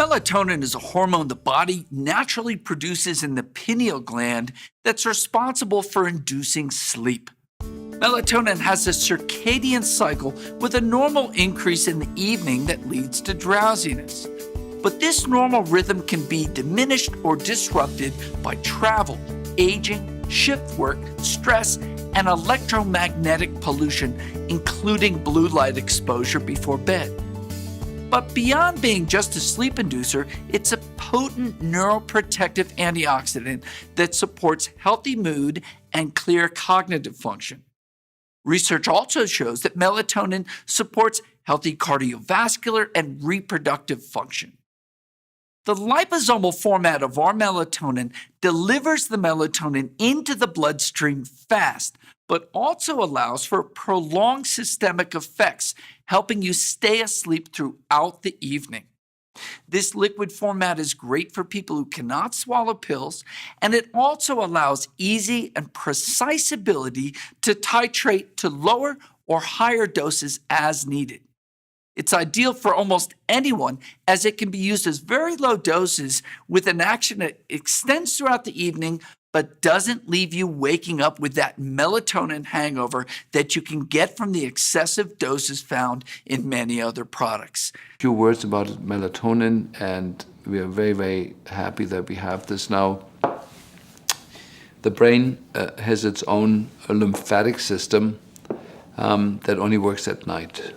Melatonin is a hormone the body naturally produces in the pineal gland that's responsible for inducing sleep. Melatonin has a circadian cycle with a normal increase in the evening that leads to drowsiness. But this normal rhythm can be diminished or disrupted by travel, aging, shift work, stress, and electromagnetic pollution, including blue light exposure before bed. But beyond being just a sleep inducer, it's a potent neuroprotective antioxidant that supports healthy mood and clear cognitive function. Research also shows that melatonin supports healthy cardiovascular and reproductive function. The liposomal format of our melatonin delivers the melatonin into the bloodstream fast, but also allows for prolonged systemic effects, helping you stay asleep throughout the evening. This liquid format is great for people who cannot swallow pills, and it also allows easy and precise ability to titrate to lower or higher doses as needed. It's ideal for almost anyone, as it can be used as very low doses with an action that extends throughout the evening but doesn't leave you waking up with that melatonin hangover that you can get from the excessive doses found in many other products. A few words about melatonin, and we are very, very happy that we have this now. The brain has its own lymphatic system that only works at night.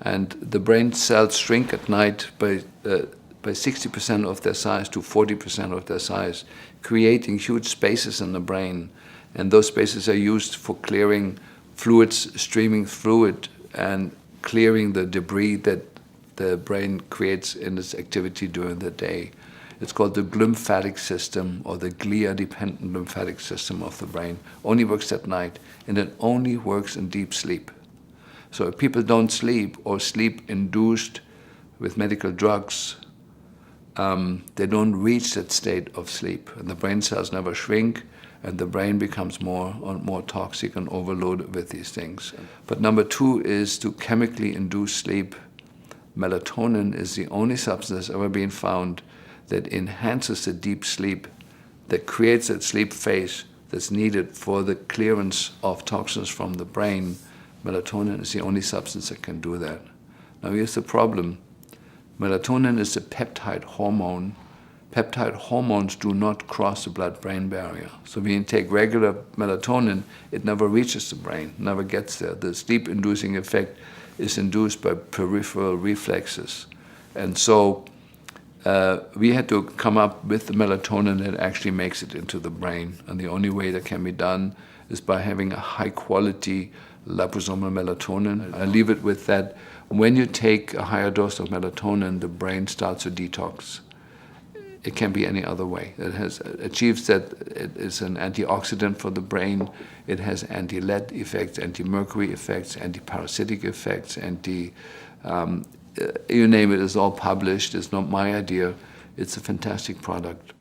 And the brain cells shrink at night by 60% of their size to 40% of their size, creating huge spaces in the brain. And those spaces are used for clearing fluids, streaming fluid, and clearing the debris that the brain creates in its activity during the day. It's called the glymphatic system, or the glia-dependent lymphatic system of the brain. Only works at night, and it only works in deep sleep. So if people don't sleep or sleep induced with medical drugs, they don't reach that state of sleep, and the brain cells never shrink, and the brain becomes more and more toxic and overloaded with these things. But number two is to chemically induce sleep. Melatonin is the only substance ever been found that enhances the deep sleep, that creates that sleep phase that's needed for the clearance of toxins from the brain. Melatonin is the only substance that can do that. Now here's the problem. Melatonin is a peptide hormone. Peptide hormones do not cross the blood-brain barrier. So when you take regular melatonin, it never reaches the brain, never gets there. The sleep-inducing effect is induced by peripheral reflexes. And so we had to come up with the melatonin that actually makes it into the brain. And the only way that can be done is by having a high-quality liposomal melatonin. I leave it with that. When you take a higher dose of melatonin, the brain starts to detox. It can't be any other way. It achieves that. It is an antioxidant for the brain. It has anti-lead effects, anti-mercury effects, anti-parasitic effects, you name it, is all published. It's not my idea. It's a fantastic product.